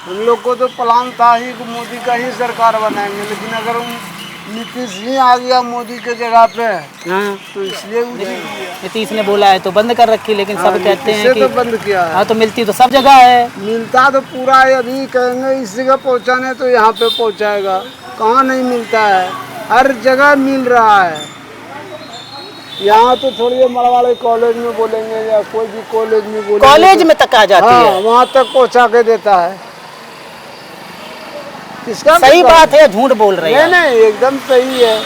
हम लोग को तो प्लान था ही कि मोदी का ही सरकार बनाएंगे, लेकिन अगर नीतीश ही आ गया मोदी के जगह पे, हाँ, तो इसलिए वो जीत गया। नीतीश ने बोला है तो बंद कर रखी, लेकिन सब कहते हैं नीतीश कि तो बंद किया है। हाँ, तो मिलती तो सब जगह है। मिलता तो पूरा है, अभी कहेंगे इस जगह पहुँचाने तो यहाँ पे पहुँचाएगा, कहाँ नहीं मिलता है, हर जगह मिल रहा है। यहाँ तो थोड़ी मड़वाड़े कॉलेज में बोलेंगे या कोई भी कॉलेज में बोलेंगे, कॉलेज में तक आ जाती हाँ है। वहाँ तक पहुँचा के देता है। किसका सही बात है, झूठ बोल रहे हैं? नहीं, एकदम सही है।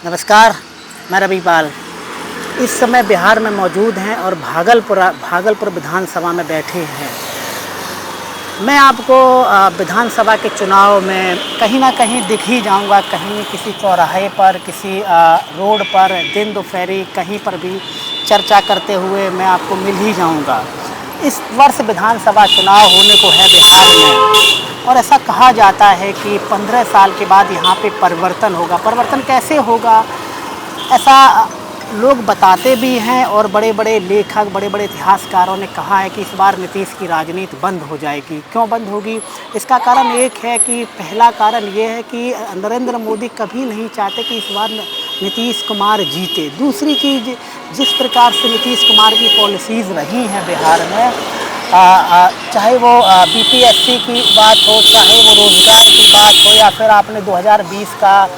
नमस्कार, मैं रविपाल। इस समय बिहार में मौजूद हैं और भागलपुर विधानसभा में बैठे हैं। मैं आपको विधानसभा के चुनाव में कहीं ना कहीं दिख ही जाऊंगा, कहीं किसी चौराहे पर, किसी रोड पर, दिन दोपहरी कहीं पर भी चर्चा करते हुए मैं आपको मिल ही जाऊंगा। इस वर्ष विधानसभा चुनाव होने को है बिहार में, और ऐसा कहा जाता है कि 15 साल के बाद यहाँ पे परिवर्तन होगा। परिवर्तन कैसे होगा, ऐसा लोग बताते भी हैं, और बड़े बड़े लेखक, बड़े बड़े इतिहासकारों ने कहा है कि इस बार नीतीश की राजनीति बंद हो जाएगी। क्यों बंद होगी? इसका कारण एक है कि पहला कारण ये है कि नरेंद्र मोदी कभी नहीं चाहते कि इस बार नीतीश कुमार जीते। दूसरी चीज़, जिस प्रकार से नीतीश कुमार की पॉलिसीज़ रही हैं बिहार में, चाहे वो बीपीएससी की बात हो, चाहे वो रोज़गार की बात हो, या फिर आपने 2020 का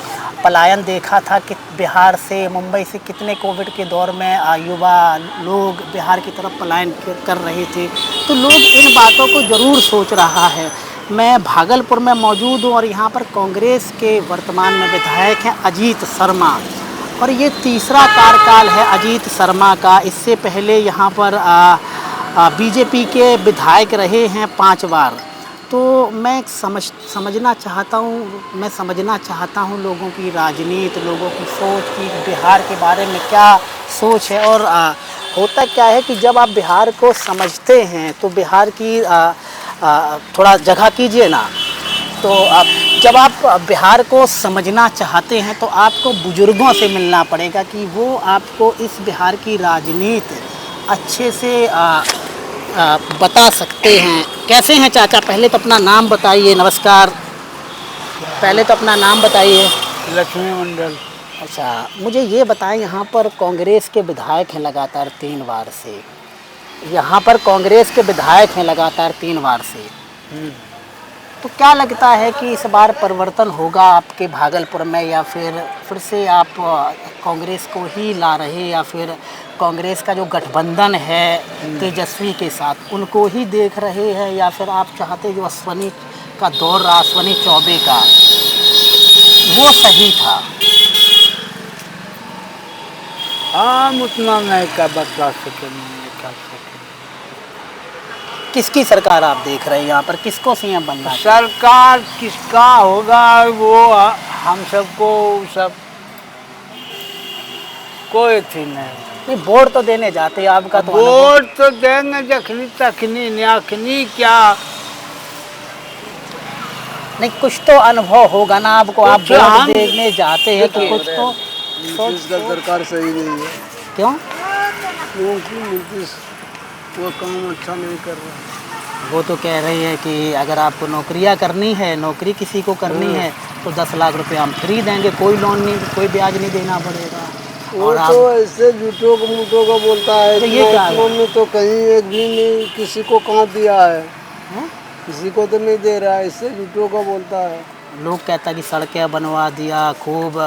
पलायन देखा था कि बिहार से, मुंबई से कितने कोविड के दौर में युवा लोग बिहार की तरफ पलायन कर रहे थे। तो लोग इन बातों को ज़रूर सोच रहा है। मैं भागलपुर में मौजूद हूँ और यहाँ पर कांग्रेस के वर्तमान में विधायक हैं अजीत शर्मा, और ये तीसरा कार्यकाल है अजीत शर्मा का। इससे पहले यहाँ पर बीजेपी के विधायक रहे हैं 5 बार। तो मैं समझना चाहता हूँ लोगों की राजनीति, लोगों की सोच की बिहार के बारे में क्या सोच है। और होता क्या है कि जब आप बिहार को समझते हैं तो बिहार की थोड़ा जगह कीजिए ना। तो जब आप बिहार को समझना चाहते हैं तो आपको बुजुर्गों से मिलना पड़ेगा कि वो आपको इस बिहार की राजनीति अच्छे से बता सकते हैं। कैसे हैं चाचा? पहले तो अपना नाम बताइए। नमस्कार, पहले तो अपना नाम बताइए। लक्ष्मी मंडल। अच्छा, मुझे ये बताएं, यहाँ पर कांग्रेस के विधायक हैं लगातार 3 बार से, यहाँ पर कांग्रेस के विधायक हैं लगातार 3 बार से, तो क्या लगता है कि इस बार परिवर्तन होगा आपके भागलपुर में, या फिर से आप कांग्रेस को ही ला रहे, या फिर कांग्रेस का जो गठबंधन है तेजस्वी के साथ उनको ही देख रहे हैं, या फिर आप चाहते जो अश्विनी का दौर रहा, अश्विनी चौबे का, वो सही था? हम उतना नहीं का बता सके। किसकी सरकार आप देख रहे हैं यहाँ पर? किसको सीएम बनना है? सरकार किसका होगा वो हम सबको सब कोई थी नहीं। वोट तो देने जाते हैं, आपका तो वोट तो देंगे जखनी तखनी न्याखनी क्या नहीं, कुछ तो अनुभव होगा ना आपको। आप वोट देने जाते हैं तो कुछ तो नीतीश का सरकार सही नहीं है। क्यों? क्योंकि नीतीश वो काम अच्छा नहीं कर रहा। वो तो कह रही है कि अगर आपको नौकरियां करनी है, नौकरी किसी को करनी है तो 10 लाख रुपए हम फ्री देंगे, कोई लोन नहीं, कोई ब्याज नहीं देना पड़ेगा। वो तो ऐसे झूठों को मूठों को बोलता है। तो ये क्या में तो कहीं एक भी नहीं किसी को कहाँ दिया है, किसी को तो नहीं दे रहा है, इससे झूठों का बोलता है। लोग कहता है कि सड़कें बनवा दिया, खूब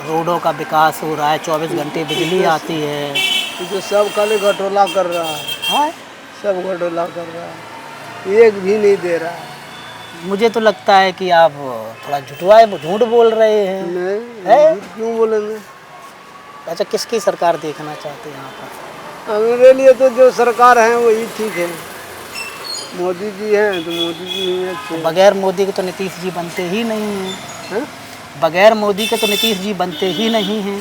रोडों का विकास हो रहा है, 24 घंटे बिजली आती है। तो सब खाली घटोला कर रहा है, सब घटोला कर रहा है, एक भी नहीं दे रहा है। मुझे तो लगता है कि आप थोड़ा झूठ बोल रहे हैं। नहीं, क्यों बोलेंगे? अच्छा, किसकी सरकार देखना चाहते हैं यहाँ पर? मेरे लिए तो जो सरकार है वही ठीक है। मोदी जी हैं तो मोदी जी ही अच्छे। बगैर मोदी के तो नीतीश जी बनते ही नहीं हैं। बगैर मोदी के तो नीतीश जी बनते ही नहीं हैं।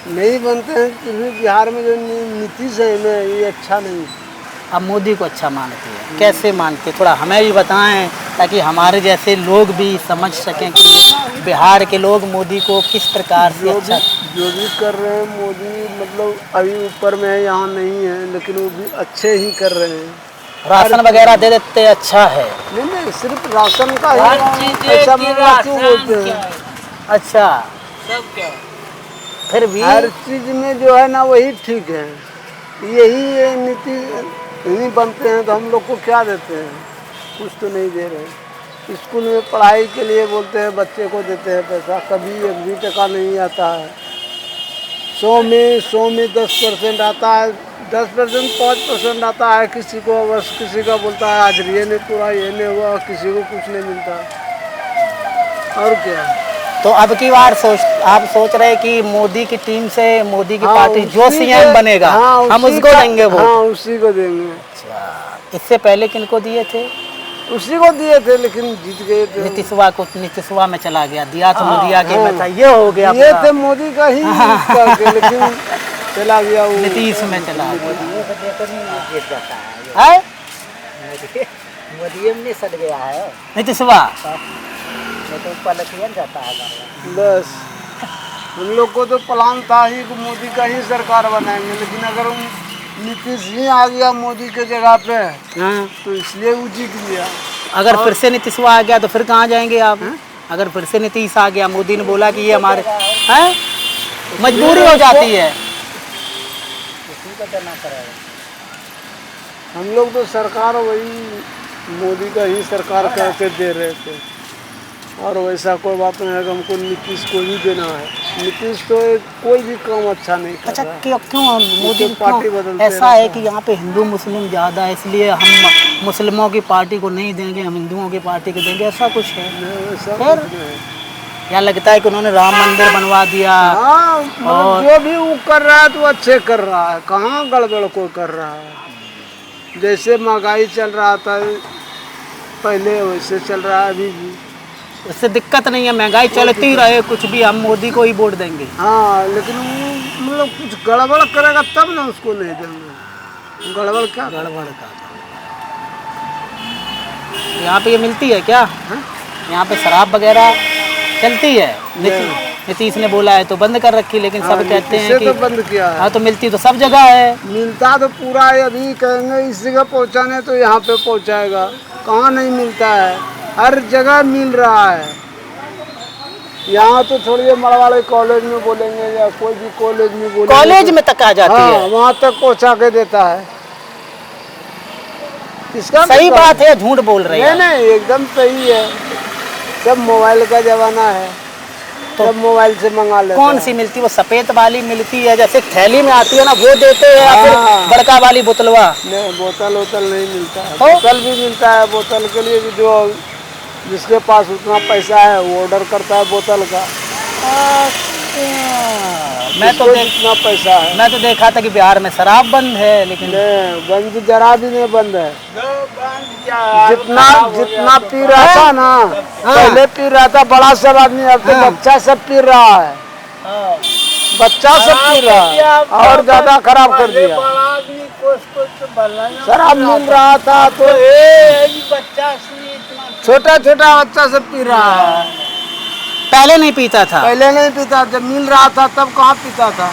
नहीं बनते हैं, फिर भी बिहार में जो नीतीश है ना, ये अच्छा नहीं। अब मोदी को अच्छा मानते हैं, कैसे मानते हैं? थोड़ा हमें भी बताएं ताकि हमारे जैसे लोग भी समझ सकें कि बिहार के लोग मोदी को किस प्रकार से अच्छा। जो भी कर रहे हैं मोदी, मतलब अभी ऊपर में है, यहाँ नहीं है, लेकिन वो भी अच्छे ही कर रहे हैं। राशन वगैरह दे देते, अच्छा है। नहीं, सिर्फ राशन का ही ऐसा मतलब क्यों बोलते हैं? अच्छा, फिर भी हर चीज में जो है ना वही ठीक है। यही नीति नहीं बनते हैं तो हम लोग को क्या देते हैं? कुछ तो नहीं दे रहे। स्कूल में पढ़ाई के लिए बोलते हैं, बच्चे को देते हैं पैसा, कभी 1 भी टका नहीं आता है। 100 में 10% आता है, 10% 5% आता है किसी को। बस किसी का बोलता है आज ये नहीं पूरा, ये नहीं हुआ, किसी को कुछ नहीं मिलता। और क्या? तो अब की बार आप सोच रहे हैं कि मोदी की टीम से, मोदी की पार्टी जो सीएम बनेगा, हम उसको देंगे वोट? हाँ, उसी को देंगे। अच्छा, इससे पहले किनको दिए थे? उसी को दिए थे, लेकिन जीत गए थे। नीतीशवा को, नीतीशवा में चला गया, दिया तो मोदिया के में था, ये हो गया। ये थे मोदी का ही करके, लेकिन चला गया वो नीतीश में चला गया। मोदी में सट गया है, नीतीशवा तो पलटियन जाता है। बस हम लोग को तो प्लान था ही कि मोदी का ही सरकार बनाएंगे, लेकिन अगर नीतीश ही आ गया मोदी के जगह पे, तो इसलिए वो जीत गया। अगर फिर से नीतीशवा आ गया तो फिर कहाँ जाएंगे आप? अगर फिर से नीतीश आ गया, मोदी ने बोला कि ये हमारे हैं, मजबूरी हो जाती है। हम लोग तो सरकार वही मोदी का ही सरकार करके दे रहे थे, और वैसा कोई बात नहीं है कि हमको नीतीश को ही देना है। नीतीश तो कोई भी काम अच्छा नहीं कर अच्छा, रहा है। क्यों मोदी पार्टी बदलते ऐसा है कि यहाँ पे हिंदू मुस्लिम ज़्यादा है, इसलिए हम मुस्लिमों की पार्टी को नहीं देंगे, हम हिंदुओं की पार्टी को देंगे, ऐसा कुछ है? वैसा फिर कुछ नहीं है। यहाँ लगता है कि उन्होंने राम मंदिर बनवा दिया। हाँ, मतलब जो भी वो कर रहा है तो अच्छे कर रहा है, कहाँ गड़बड़ को कर रहा है। जैसे महंगाई चल रहा था पहले, वैसे चल रहा है अभी भी। उससे दिक्कत नहीं है, महंगाई चलती रहे, कुछ भी, हम मोदी को ही वोट देंगे। हाँ, लेकिन वो मतलब कुछ गड़बड़ करेगा तब ना उसको नहीं देंगे। गड़बड़ क्या? गड़बड़ का यहाँ पे ये मिलती है क्या? यहाँ पे शराब वगैरह चलती है? नीतीश ने बोला है तो बंद कर रखी, लेकिन सब कहते हैं कि तो बंद किया है। हाँ, तो मिलती तो सब जगह है। मिलता तो पूरा है, अभी कहेंगे इस जगह पहुँचाने तो यहाँ पे पहुँचाएगा, कहाँ नहीं मिलता है, हर जगह मिल रहा है। यहाँ तो थोड़ी मड़वाड़े कॉलेज में बोलेंगे या कोई भी कॉलेज में बोलेंगे, कॉलेज में तक आ जाती है, वहाँ तक पहुँचा के देता है। इसका सही बात है, झूठ बोल रहे हैं? नहीं, एकदम सही है। सब मोबाइल का जमाना है, तो सब मोबाइल से मंगा लेते कौन सी मिलती है? वो सफेद वाली मिलती है, जैसे थैली में आती है ना, वो देते हैं, या फिर बड़का वाली बोतलवा? नहीं, बोतल नहीं मिलता है। तो? बोतल भी मिलता है। बोतल के लिए भी जो जिसके पास उतना पैसा है वो ऑर्डर करता है बोतल का। मैं तो इतना पैसा है। मैं तो देखा था कि बिहार में शराब बंद है, लेकिन बंद जरा भी नहीं बंद है। जितना पी रहा था ना, पहले पी रहा था बड़ा सब आदमी, अब तो बच्चा सब पी रहा है। बच्चा सब पी रहा है और ज्यादा खराब कर दिया। शराब मिल रहा था तो छोटा छोटा बच्चा सब पी रहा है। पहले नहीं पीता था? पहले नहीं पीता, जब मिल रहा था तब कहाँ पीता था।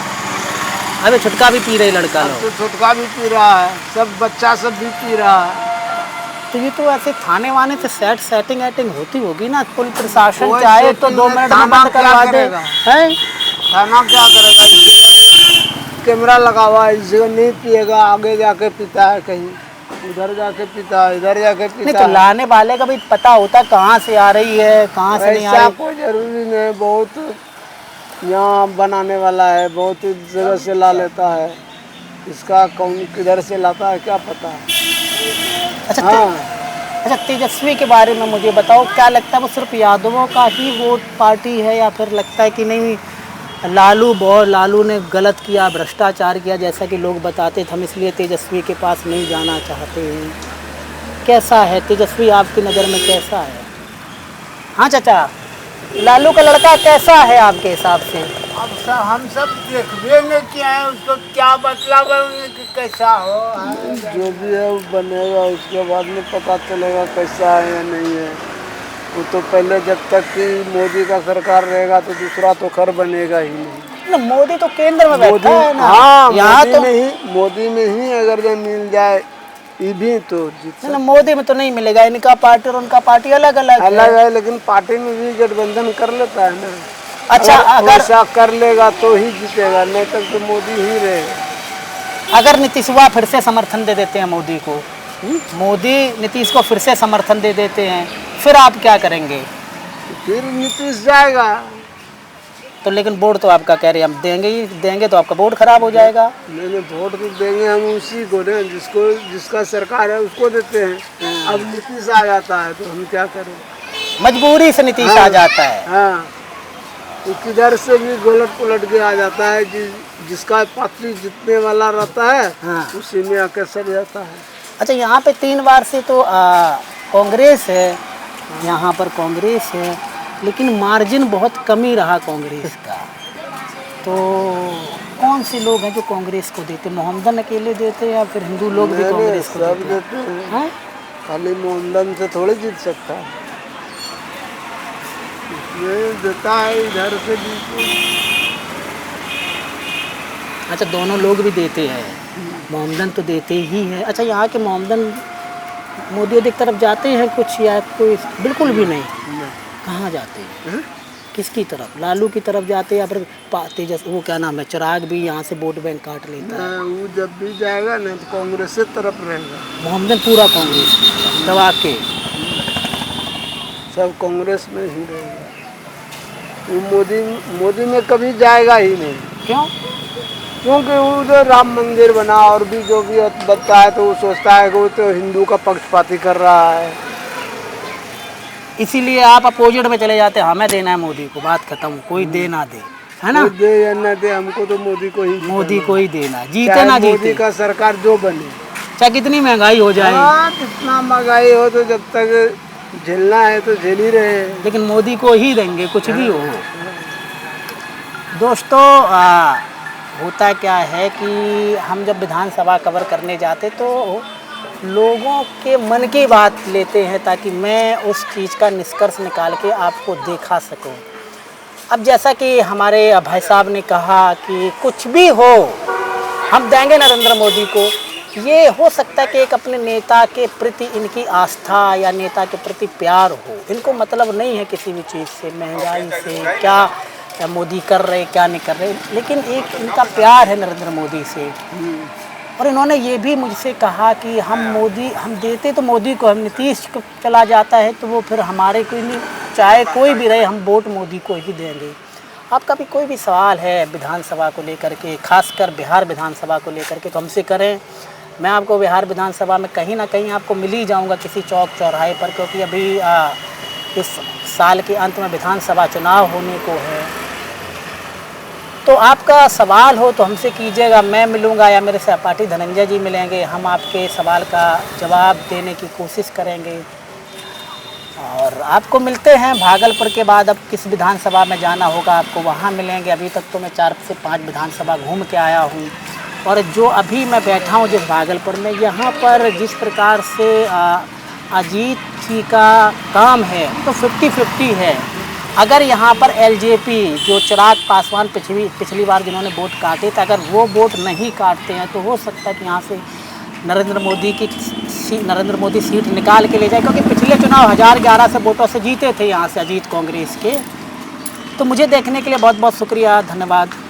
अबे छुटका भी पी रहे लड़का लोग, तो छुटका भी पी रहा है, सब बच्चा सब भी पी रहा है। तो ये तो ऐसे थाने वाने से सेटिंग होती होगी ना? पुलिस प्रशासन चाहे तो 2 मिनट में बंद करवा देगा। थाना क्या करेगा? इस जगह कैमरा लगा हुआ है, इस जगह नहीं पिएगा, आगे जाके पीता है, कहीं उधर जाके पीता है, इधर जाके पीता है। नहीं तो लाने वाले का भी पता होता कहाँ से आ रही है, कहाँ से नहीं आ रही? कोई जरूरी नहीं, बहुत यहाँ बनाने वाला है, बहुत जगह से ला लेता है। इसका कौन किधर से लाता है क्या पता। अच्छा, अच्छा, तेजस्वी के बारे में मुझे बताओ, क्या लगता है वो सिर्फ यादवों का ही वोट पार्टी है, या फिर लगता है कि नहीं लालू ने गलत किया, भ्रष्टाचार किया, जैसा कि लोग बताते थे, हम इसलिए तेजस्वी के पास नहीं जाना चाहते हैं? कैसा है तेजस्वी आपकी नज़र में, कैसा है? हाँ चाचा, लालू का लड़का कैसा है आपके हिसाब से? अब सब हम सब देखबे नहीं किया है, उसको क्या मतलब है उन्हें कि कैसा हो। जो भी है वो बनेगा, उसके बाद में पता चलेगा कैसा है या नहीं है। वो तो पहले जब तक कि मोदी का सरकार रहेगा तो दूसरा तो खैर बनेगा ही नहीं। ना मोदी तो केंद्र में बैठा है ना। हाँ, यहाँ तो मोदी में ही अगर जो मिल जाए ये भी तो जीत ना, मोदी में तो नहीं मिलेगा। इनका पार्टी और उनका पार्टी अलग अलग है, लेकिन पार्टी में भी गठबंधन कर लेता है ना। अच्छा, अगर ऐसा कर लेगा तो ही जीतेगा, नहीं तक तो मोदी ही रहेगा। अगर नीतीशवा फिर से समर्थन दे देते हैं मोदी को, मोदी नीतीश को फिर से समर्थन दे देते हैं, फिर आप क्या करेंगे? फिर नीतीश जाएगा। तो लेकिन वोट तो आपका कह रहे हैं हम देंगे ही देंगे, तो आपका वोट खराब हो जाएगा। नहीं, वोट तो देंगे हम उसी को ना जिसका सरकार है उसको देते हैं। अब नीतीश आ जाता है तो हम क्या करें? मजबूरी से नीतीश आ जाता है। हाँ, किधर से भी गोलट पलट के आ जाता है। जिसका पार्टी जीतने वाला रहता है हाँ। उसी में आकर सर जाता है। अच्छा, यहाँ पे 3 बार से तो कांग्रेस है, यहाँ पर कांग्रेस है, लेकिन मार्जिन बहुत कमी रहा कांग्रेस का। तो कौन से लोग हैं जो कांग्रेस को देते? मोहम्मदन अकेले देते या फिर हिंदू लोग भी कांग्रेस को सब देते देते हैं। हैं? खाली मोहम्मदन से थोड़ी जीत सकता है, ये देता है इधर से भी। अच्छा, दोनों लोग भी देते हैं। मोहम्मदन तो देते ही है। अच्छा, यहाँ के मोहम्मदन मोदी की तरफ जाते हैं कुछ या कोई? बिल्कुल भी नहीं। कहाँ जाते हैं? किसकी तरफ? लालू की तरफ जाते हैं या फिर तेजस, वो क्या नाम है, चिराग भी यहाँ से वोट बैंक काट लेता है? वो जब भी जाएगा ना तो कांग्रेस से तरफ रहेगा। मोहम्मदन पूरा कांग्रेस दबा के सब कांग्रेस में ही रहेगा। वो मोदी में कभी जाएगा ही नहीं। क्यों? क्योंकि वो जो राम मंदिर बना और भी जो भी बनता है तो वो सोचता है कि वो तो हिंदू का पक्षपाती कर रहा है। इसीलिए आप अपोजिट में चले जाते हैं, हमें देना है मोदी को, बात खत्म, कोई दे ना दे, है ना? कोई दे या ना दे, हमको तो मोदी को ही मोदी को ही देना, जीते चाहे ना मोदी जीते, का सरकार जो बने, चाहे कितनी महंगाई हो जाए। हाँ, कितना महंगाई हो तो जब तक झेलना है तो झेल ही रहे। लेकिन मोदी को ही देंगे कुछ भी हो। दोस्तों, होता क्या है कि हम जब विधानसभा कवर करने जाते तो लोगों के मन की बात लेते हैं ताकि मैं उस चीज़ का निष्कर्ष निकाल के आपको दिखा सकूं। अब जैसा कि हमारे भाई साहब ने कहा कि कुछ भी हो हम देंगे नरेंद्र मोदी को। ये हो सकता है कि एक अपने नेता के प्रति इनकी आस्था या नेता के प्रति प्यार हो। इनको मतलब नहीं है किसी भी चीज़ से, महंगाई से, क्या मोदी कर रहे क्या नहीं कर रहे, लेकिन एक इनका प्यार है नरेंद्र मोदी से। और इन्होंने ये भी मुझसे कहा कि हम देते तो मोदी को, हम नीतीश को चला जाता है तो वो फिर हमारे कोई नहीं, चाहे कोई भी रहे हम वोट मोदी को ही देंगे। आपका भी कोई भी सवाल है विधानसभा को लेकर के, खासकर बिहार विधानसभा को लेकर के, तो हमसे करें। मैं आपको बिहार विधानसभा में कहीं ना कहीं आपको मिल ही जाऊँगा किसी चौक चौराहे पर, क्योंकि अभी इस साल के अंत में विधानसभा चुनाव होने को है। तो आपका सवाल हो तो हमसे कीजिएगा, मैं मिलूँगा या मेरे सहपाठी धनंजय जी मिलेंगे, हम आपके सवाल का जवाब देने की कोशिश करेंगे। और आपको मिलते हैं भागलपुर के बाद, अब किस विधानसभा में जाना होगा आपको वहाँ मिलेंगे। अभी तक तो मैं 4 से 5 विधानसभा घूम के आया हूँ, और जो अभी मैं बैठा हूँ जिस भागलपुर में, यहाँ पर जिस प्रकार से अजीत जी का काम है तो 50-50 है। अगर यहाँ पर एलजेपी जो चिराग पासवान पिछली बार जिन्होंने वोट काटे थे, अगर वो वोट नहीं काटते हैं तो हो सकता है कि यहाँ से नरेंद्र मोदी सीट निकाल के ले जाए, क्योंकि पिछले चुनाव 1011 से वोटों से जीते थे यहाँ से अजीत कांग्रेस के। तो मुझे देखने के लिए बहुत बहुत शुक्रिया, धन्यवाद।